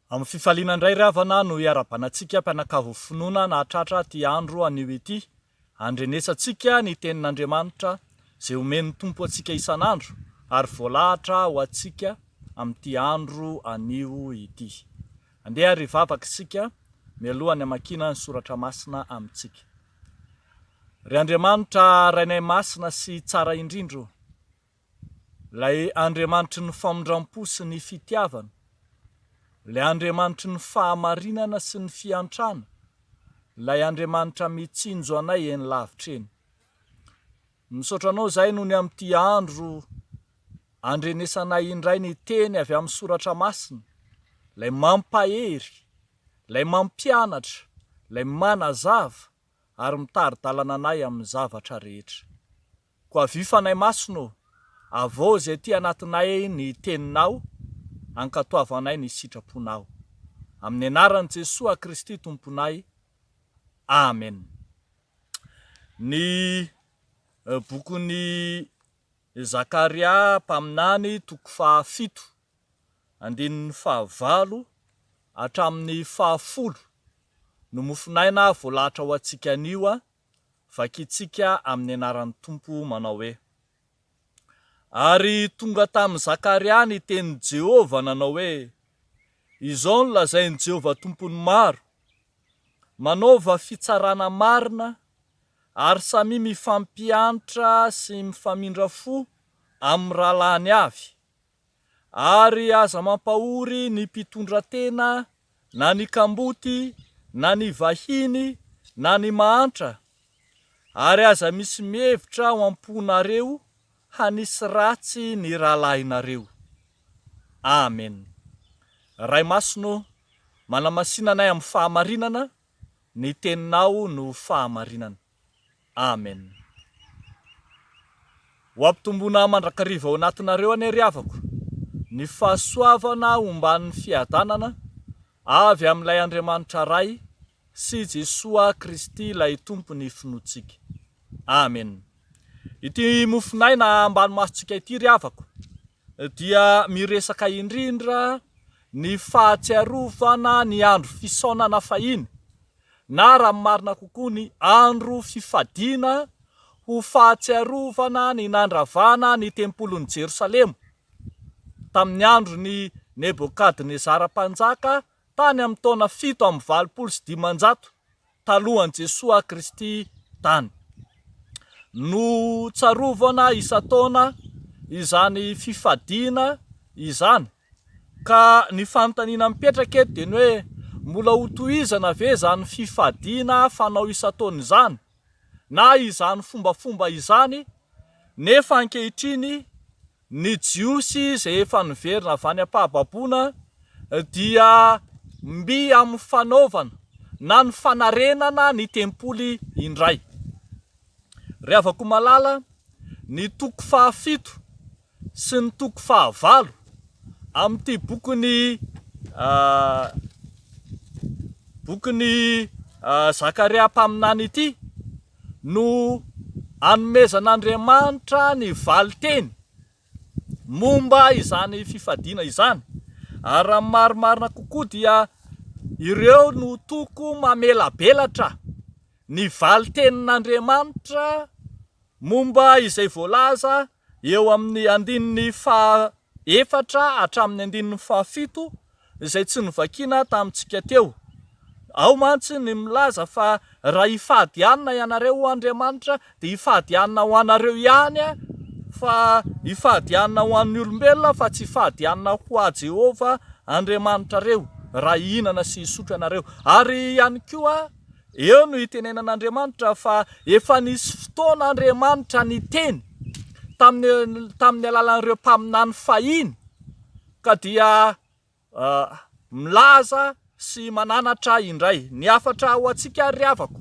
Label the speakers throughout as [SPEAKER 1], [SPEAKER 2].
[SPEAKER 1] Amin'ny fifaliana indray ravana no iarabanantsika mpianakavy finoana na tratra ty andro anio ity. Andrenesantsika ny tenin'Andriamanitra izay omeny tompo antsika isan'andro ary voalahatra ho antsika amin'ity andro anio ity. Andeha ary vavaka isika mialohany hamakina ny soratra masina amintsika. Ry Andriamanitra rainay masina sy tsara indrindro, ilay Andriamanitry ny famondram-po sy ny fitiavana, ilay Andriamanitry ny fahamarinana sy ny fiantrana, ilay Andriamanitra mitsinjo anay eny lavitra eny. Misaotra anao izay noho ny amin'ity andro andrenesanay indray ny teny avy amin'ny soratra masina, ilay mampahery, ilay mampianatra, ilay manazava ary mitari-dalana anay amin'ny zavatra rehetra. Koa avifanay masino, avao izay ety anatinay ny teninao, ankatoavanay ny sitraponao. Amin'ny anaran'i Jesosy Kristy tomponay. Amen. Ny bokon'ny Zakaria mpaminany toko 7, andininy 9 hatramin'ny 10 no mofinaina voalahatra ho antsika anio, vakitsika amin'ny anaran'ny Tompo manao hoe: ary tonga tamin'i Zakaria ny tenin'i Jehovah nanao hoe: izao no lazain'i Jehovah tompony maro, manaova fitsarana marina ary samy mifampiantra sy mifamindra fo amin'ny rahalahiny avy, ary aza mampahory ny mpitondra-tena na ny kamboty na ny vahiny na ny mahantra, ary aza misy mihevitra ho amponareo hanisy ratsy ny rahalahinareo. Amen. Ray masino, manamasinanay amin'ny fahamarinana, ny teninao no fahamarinana. Amen. Ho ampitomboana mandrakariva ao anatinareo anie ry havako, ny fahasoavana homban'ny fiadanana avy amin'ilay Andriamanitra ray sy Jesosy Kristy ilay tompony finoantsika. Amen. Ity mofinaina ambany masontsika ity ry havako dia miresaka indrindra ny fahatsiarovana ny andro fisaonana fahiny, na raha marina kokoa ny andro fifadiana ho fahatsiarovana ny nandravana ny tempolon'i Jerosalema tamin'ny andro ny Nebokadnezara mpanjaka tany amin'ny taona 725 talohan'i Jesosy Kristy tany. No tsarovana isan-taona izany fifadiana izany, ka ny fanontaniana mipetraka eto dia ny hoe: mbola ho tohizana ve izany fifadiana fanao isan-taona izany, na izany fombafomba izany? Nefa ankehitriny ny jiosy izay efa niverina avy any am-pahababoana dia mby amin'ny fanaovana na ny fanarenana ny tempoly indray. Ry havako malala, ny toko 7 sy ny toko 9 amin'ity bokon'ny Zakaria mpaminany ity no anomezan'Andriamanitra ny valiteny momba izany fifadiana izany, ary raha marimarina kokoa dia ireo no toko mamelabelatra ny valitenin'Andriamanitra momba izay voalaza eo amin'ny andininy 4 hatramin'ny andininy 7 izay tsy nivakiana tamintsika teo. Ao mantsy ny milaza fa raha hifadianina ianareo ho Andriamanitra dia hifadianina ho anareo ihany, fa hifadianina ho an'ny olombelona fa tsy hifadianina ho a Jehovah Andriamanitra reo raha hihinana sy hisotro ianareo. Ary ihany koa eo no hitenenan'Andriamanitra fa efa nisy fotoana Andriamanitra ny teny tamin'ny alalan'ireo mpaminany fahiny, ka dia milaza sy mananatra indray. Ny hafatra ho antsika ry havako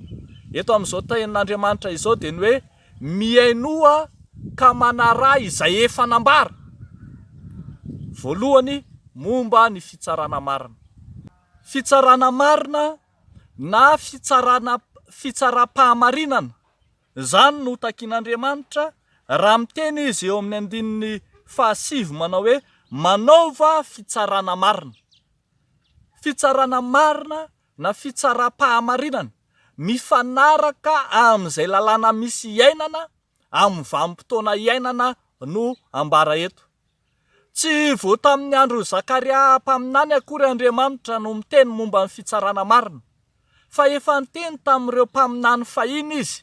[SPEAKER 1] eto amin'izao tenin'Andriamanitra izao dia ny hoe: miainoa ka manara izay efa nambara. Voalohany, momba ny fitsarana marina. Fitsarana marina na fitsara-pahamarinana, izany no takian'Andriamanitra raha miteny izy eo amin'ny andininy 7 manao hoe: manaova fitsarana marina. fitsarana marina na fitsaram-pahamarinana mifanaraka amin'izay lalàna misy iainana amin'ny vanim-potoana iainana no ambara eto. Tsy vo tamin'ny andro Zakaria mpaminany akory Andriamanitra no miteny momba ny fitsarana marina, fa efa niteny tamin'ireo mpaminany fahiny izy.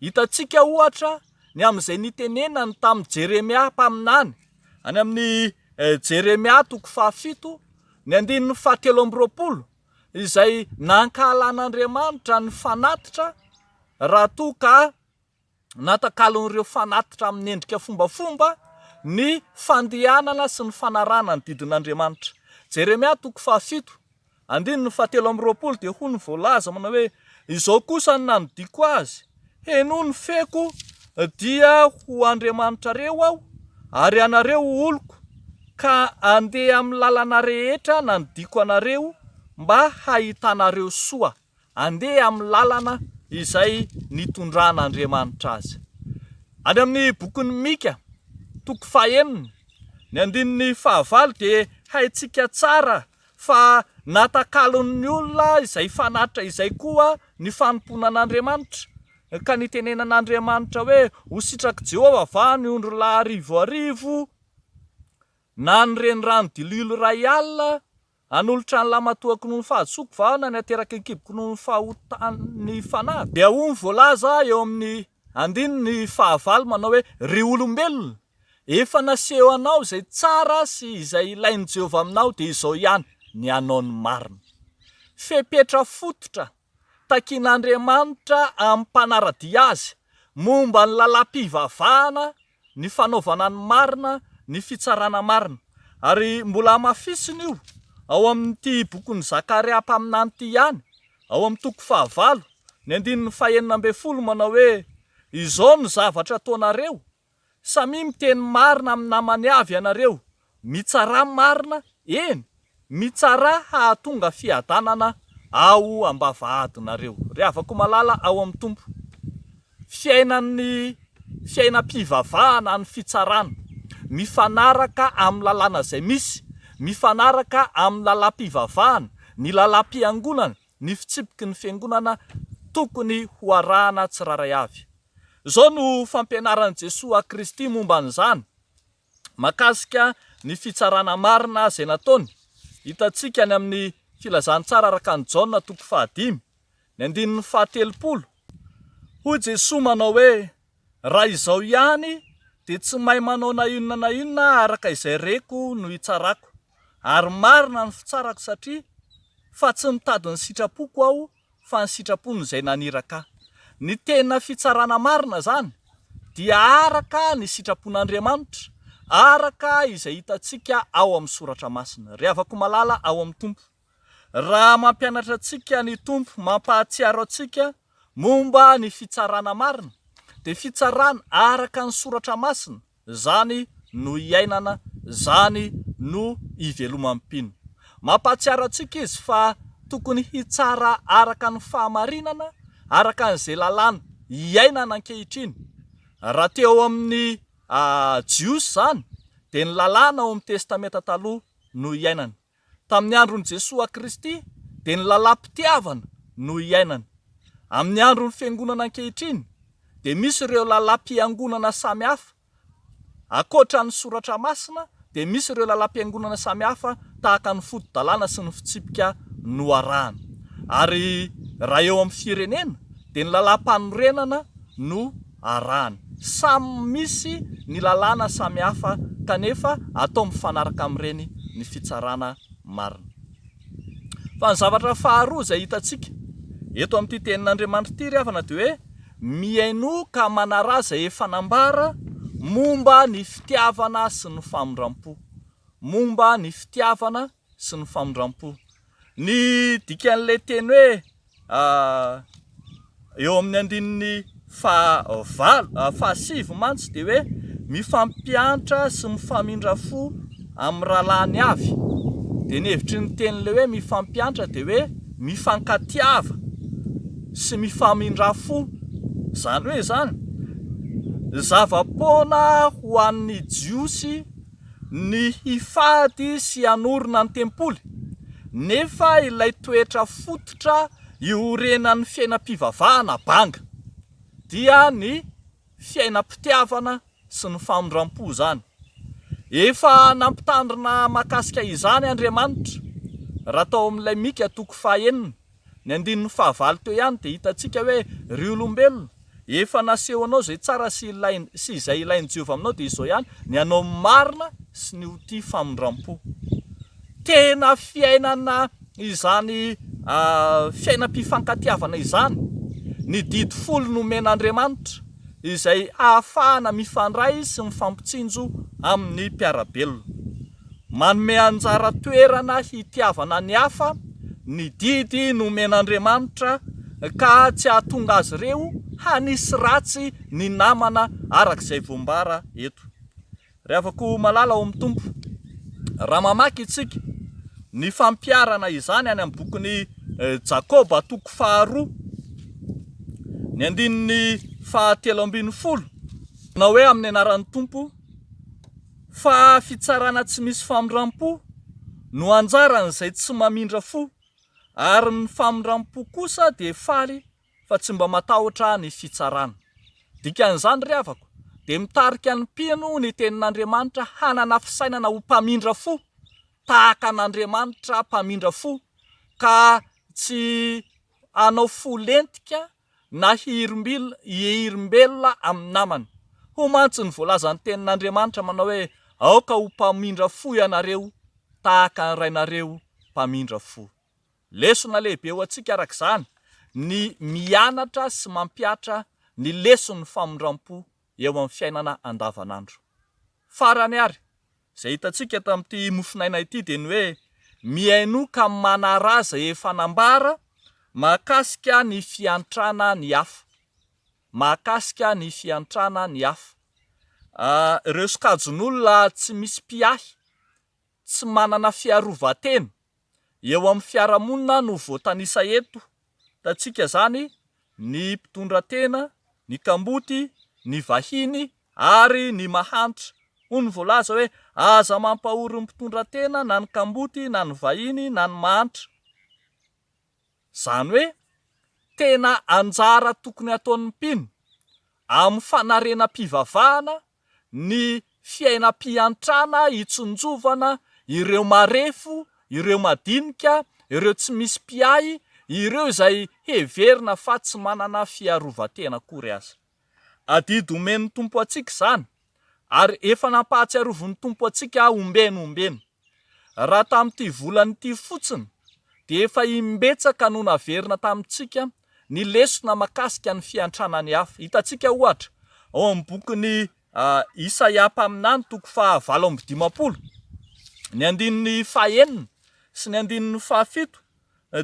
[SPEAKER 1] Hitantsika ohatra ny amin'izay nitenenany tamin'ny Jeremia mpaminany, any amin'ny Jeremia 7 ny 7:20, izay nankahalan'Andriamanitra ny fanatitra raha toa ka natakalon'ireo fanatitra amin'ny endrika fombafomba ny fandehanana sy ny fanarana ny didin'Andriamanitra. Jeremia 7:20 dia hoy ny voalaza manao hoe: izao kosa ny nanodiko azy, heno ny feko dia ho Andriamanitra reo aho, ary anareo oloko, ka andeha amin'ny lalana rehetra nanodiko anareo mba hahitanareo soa. Andeha amin'ny lalana izay nitondran'Andriamanitra azy. Any amin'ny bokin'ny Mika 9 ny 19 dia haitsika tsara fa natakalon'ny olona izay fanatitra izay koa ny fanompoana an'Andriamanitra, ka nitenenan'Andriamanitra hoe: ho sitraky Jehovah va ny ondro laharivo na ny renirano dililo ray alina, hanolotra ny lamatoako noho ny fahazoko va na ny ateraka ny kiboko noho ny fahotany fanahy. Dia hoy ny voalaza eo amin'ny 9:4 manao hoe: ry olombelona, efa naseho anao izay tsara sy izay ilain'i Jehovah aminao, dia izao ihany ny anao ny marina. Fepetra fototra takian'Andriamanitra amin'ny mpanaradia azy momba ny lalam-pivavahana, ny fanaovana ny marina, ny fitsarana marina. Ary mbola mafisiny io ao amin'ity bokin'ny Zakaria mpaminany ity ihany, ao amin'ny 5 ny 9:20 manao hoe: izao ny zavatra ataonareo, samy miteny marina amin'ny namany avy ianareo, mitsara marina, eny, mitsara hahatonga fiadanana ao ambavahadinareo. Ry havako malala ao amin'ny tompo, fiainam-pivavahana ny fitsarana, mifanaraka amin'ny lalàna izay misy, mifanaraka amin'ny lalam-pivavahana, ny lalam-piangonana, ny fitsipiky ny fiangonana tokony ho arahana tsiraray avy. Izao no fampianaran'i Jesosy Kristy momba an'izany makasika ny fitsarana marina izay nataony. Hitantsika ny amin'ny filazantsara araka ny Jaona 5 ny 7:30. Hoy Jesosy manao hoe: raha izao ihany dia tsy mahay manao na inona araka izay reko no hitsarako, ary marina ny fitsarako satria fa tsy mitady ny sitrapoko aho, fa ny sitrapony izay naniraka. Ny tena fitsarana marina zany dia araka ny sitrapon'Andriamanitra, araka izay hitantsika ao amin'ny soratra masina. Ry havako malala ao amin'ny tompo, raha mampianatra antsika ny tompo, mampahatsiaro antsika momba ny fitsarana marina, dia fitsarana araka ny soratra masina, zany no iainana, zany no ivelomampino. Mampahatsiaro antsika izy fa tokony hitsara araka ny fahamarinana, araka n'izay lalàna iainana ankehitriny. Raha teo amin'ny jiosy zany dia ny lalàna ao amin'ny testamenta taloha no iainana. Tamin'ny andron'i Jesosy Kristy dia ny lalam-pitiavana no iainana. Amin'ny andron'ny fiangonana ankehitriny dia misy ireo lalam-piangonana samihafa akoatra ny soratra masina, dia misy ireo lalam-piangonana samihafa tahaka ny fodon-dalàna sy ny fitsipika no arahana. Ary raha eo amin'ny firenena dia ny lalam-panorenana no arahana. Samy misy ny lalàna samihafa, kanefa atao mifanaraka amin'ireny ny fitsarana marina. Fa ny zavatra faharoa izay hitantsika eto amin'ity tenin'Andriamanitra ity ry havana dia hoe: miaino ka manara izay efa nambara momba ny fitiavana sy ny famondram-po. Momba ny fitiavana sy ny famondram-po. Ny dikan'ilay teny hoe eo amin'ny 7 mantsy dia hoe: mifampiantra sy mifamindra fo amin'ny rahalahiny avy. Dia ny hevitry ny tenin'ilay hoe mifampiantra dia hoe mifankatiava sy mifamindra fo. Zany hoe zany zava-poana ho an'ny jiosy ny hifady sy hanorina ny tempoly, nefa ilay toetra fototra iorenan'ny fiainam-pivavahana banga dia ny fiainam-pitiavana sy ny famondram-po zany. Efa nampitandrina mahakasika izany Andriamanitra raha tao amin'ilay Mika 5:9 teo ihany dia hitantsika hoe ry olombelona efa naseho anao izay tsara sy izay ilain'i Jehovah aminao dia izao ihany ny anao marina sy ny ho tia famondram-po. Tena fiainana izany fiainam-pifankatiavana izany ny didy folo nomen'Andriamanitra izay ahafahana mifandray sy mifampitsinjo amin'ny mpiarabelona. Manome anjara toerana hitiavana ny hafa ny didy nomen'Andriamanitra ka tsy ahatonga azy ireo hanisy ratsy ny namana arak'izay voambara eto. Rehefa malala ao amin'ny tompo, raha mamaky itsika ny fampiarana izany any amin'ny bokin'ny Jakoba 2 ny 7:12 na hoe amin'ny anaran'ny tompo fa fitsarana tsy misy famondram-po no anjaran'izay tsy mamindra fo ary ny famondram-po kosa dia faly fa tsy mba matahotra ny fitsarana. Dikan'izany ry havako dia mitarika ny mpino ny tenin'Andriamanitra hanana fisainana ho mpamindra fo tahaka an'Andriamanitra mpamindra fo ka tsy anao fo lentika na hihirim-belona amin'ny namany. Ho mantsy ny voalazan'ny tenin'Andriamanitra manao hoe aoka ho mpamindra fo ianareo tahaka ny rainareo mpamindra fo. Lesona lehibe ho antsika arak'izany ny mianatra sy mampiatra ny leson'ny famondram-po eo amin'ny fiainana andavanandro. Farany ary izay hitantsika tamin'ity mofinaina ity dia ny hoe miaino ka manaraza efa nambara mahakasika ny fiantrana ny hafa. Mahakasika ny fiantrana ny hafa. Ireo sokajon'olona tsy misy mpiahy, tsy manana fiarovan-tena eo amin'ny fiarahamonina no voatanisa eto. Hitantsika zany ny mpitondra tena, ny kamboty, ny vahiny ary ny mahantra. Hoy ny voalaza hoe aza mampahory ny mpitondra tena na ny kamboty na ny vahiny na ny mahantra. Zany hoe tena anjara tokony ataon'ny mpino amin'ny fanarenam-pivavahana ny fiainam-piantrana hitsonjovana ireo marefo, ireo madinika, ireo tsy misy mpiahy, ireo izay heverina fa tsy manana fiarovan-tena akory aza. Adidy omen'ny tompo antsika izany ary efa nampahatsiarovon'ny tompo antsika ombeny. Raha tamin'ity volanyity fotsiny dia efa imbetsaka no naverina tamintsika ny lesona mahakasika ny fiantrana ny hafa. Hitantsika ohatra ao amin'ny bokin'ny Isaia mpaminany 9:20 ny 9 sy ny 7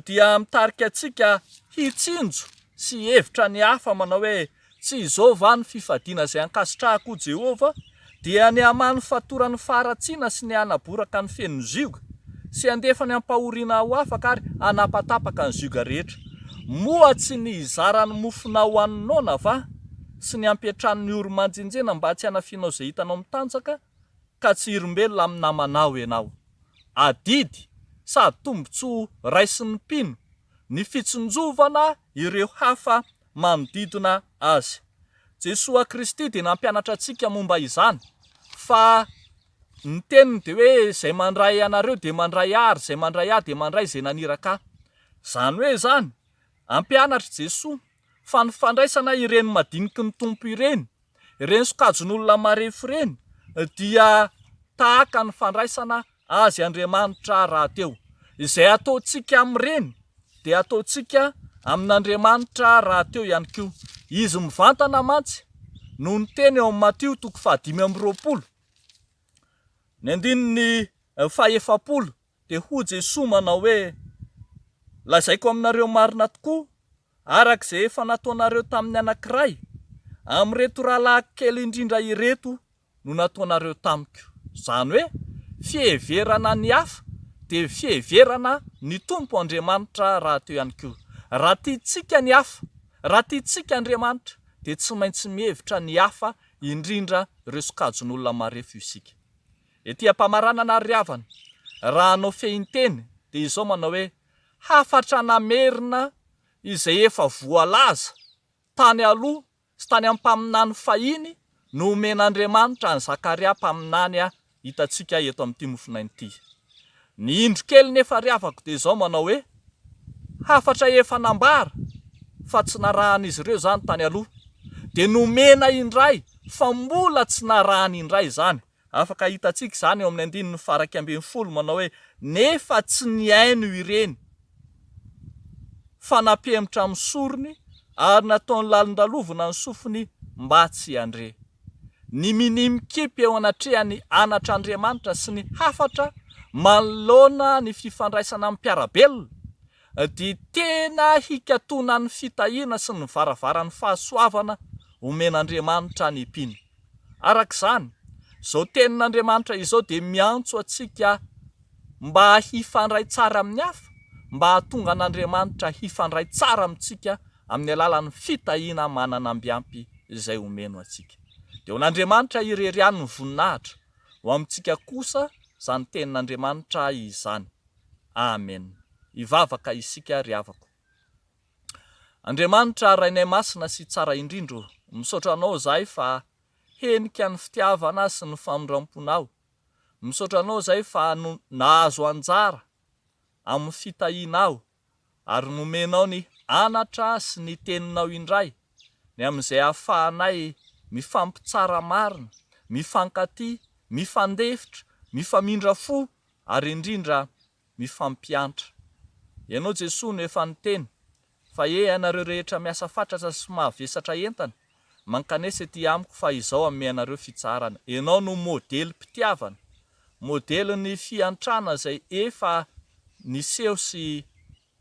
[SPEAKER 1] dia mitarika antsika hitsinjo sy hevitra ny hafa manao hoe tsy izao va ny fifadiana izay ankasitrahako Jehova dia ny hamany fatorany faharatsiana sy ny hanaboraka ny fenony zioga sy andefa ny ampahoriana ho afaka ary hanapatapaka ny zioga rehetra. Moa tsy ny izarany mofona ho aninona va sy ny ampiatran'ny oro-manjenjena mba tsy hanafianao izay hitanao mitanjaka ka tsy hirim-belona amin'ny namanao ianao. Adidy sady tombotsoa raisin'ny mpino ny fitsonjovana ireo hafa manodidina azy. Jesosy Kristy dia nampianatra antsika momba izany fa ny teniny dia hoe izay mandray anareo dia mandray ary, izay mandray ahy dia mandray izay naniraka ahy. Zany hoe zany ampianatra Jesosy fa ny fandraisana ireny madiniky ny tompo ireny sokajon'olona marefo ireny dia tahaka ny fandraisana azy Andriamanitra rahateo. Izay ataontsika amin'ireny dia ataontsika amin'Andriamanitra rahateo ihany koa. Izy mivantana mantsy no ny teny eo amin'ny Mateo 5:20 ny 7 dia hoy Jesosy manao hoe lazaiko aminareo marina tokoa arak'izay efa nataonareo tamin'ny anankiray amin'ireto rahalahy kely indrindra ireto no nataonareo tamiko. Zany hoe fiheverana ny hafa dia fiheverana ny tompo Andriamanitra rahateo ihany koa. Raha tiantsika ny hafa, raha tiantsika Andriamanitra dia tsy maintsy mihevitra ny hafa indrindra ireo sokajon'olona marefo isika. Etỳ ampamaranana ry havana raha anao fehin-teny dia izao manao hoe hafatra namerina izay efa voalaza tany aloha sy tany ampaminany fahiny no omen'Andriamanitra ny Zakaria mpaminany hitantsika eto amin'ity mofinainy ity. Ny indro kely nefa riavako dia izao manao hoe hafatra efa nambara fa tsy narahan'izy ireo zany tany aloha dia nomena indray fa mbola tsy narahany indray izany. Afaka hitantsika izany eo amin'ny 9:40 manao hoe nefa tsy niaino ireny fa nampemitra amin'ny sorony ary nataony lalondalovina ny sofiny mba tsy andre. Ny minimikipy eo anatrehany anatr'Andriamanitra sy ny hafatra manoloana ny fifandraisana amin'ny mpiarabelona dia tena hikatona ny fitahiana sy ny varavaran'ny fahasoavana omen'Andriamanitra ny mpino. Arak'izany, izao tenin'Andriamanitra izao dia miantso antsika mba hifandray tsara amin'ny hafa, mba hahatonga an'Andriamanitra hifandray tsara amintsika amin'ny alalan'ny fitahiana mananambiampy izay omeno antsika. Dia ho n'Andriamanitra irery ihany ny voninahitra, ho amintsika kosa izany tenin'Andriamanitra izany. Amen. Hivavaka isika ry havako. Andriamanitra rainay masina sy tsara indrindro, misaotra anao izahay fa henika ny fitiavana sy ny famondram-ponao. Misaotra anao izahay fa nahazo anjara amin'ny fitahianao ary nomenao ny anatra sy ny teninao indray, ny amin'izay ahafahanay mifampitsara marina, mifankatia, mifandefitra, mifamindra fo ary indrindra mifampiantra. Ianao Jesosy no efa niteny fa anareo rehetra miasa fatratra sy mahavesatra entana, mankanesa ety amiko fa izao ame anareo fitsarana. Ianao no modely mpitiavana, modely ny fiantrana izay efa niseho sy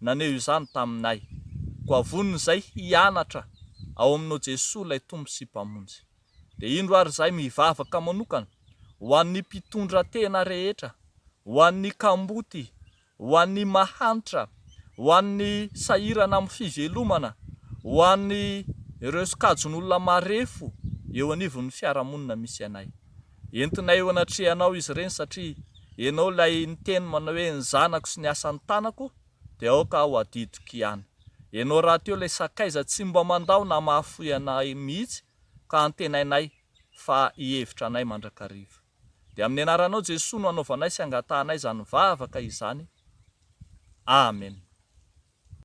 [SPEAKER 1] naneho izany taminay. Koa vonona izay hianatra ao aminao Jesosy ilay tompo sy mpamonjy. Dia indro ary izay mivavaka manokana ho an'ny mpitondra tena rehetra, ho an'ny kamboty, ho an'ny mahantra, ho an'ny sahirana amin'ny fivelomana, ho an'ny ireo sokajon'olona marefo eo anivon'ny fiarahamonina misy anay. Entinay eo anatrehanao izy ireny satria ianao ilay niteny manao hoe ny zanako sy ny asan'ny tanako dia aoka ho adidiko ihany. Ianao raha teo ilay sakaiza tsy mba mandao na mahafoy anay mihitsy ka antenainay fa hihevitra anay mandrakariva. Dia amin'ny anaranao Jesosy no anaovanay sy angatahanay izany vavaka izany. Amen.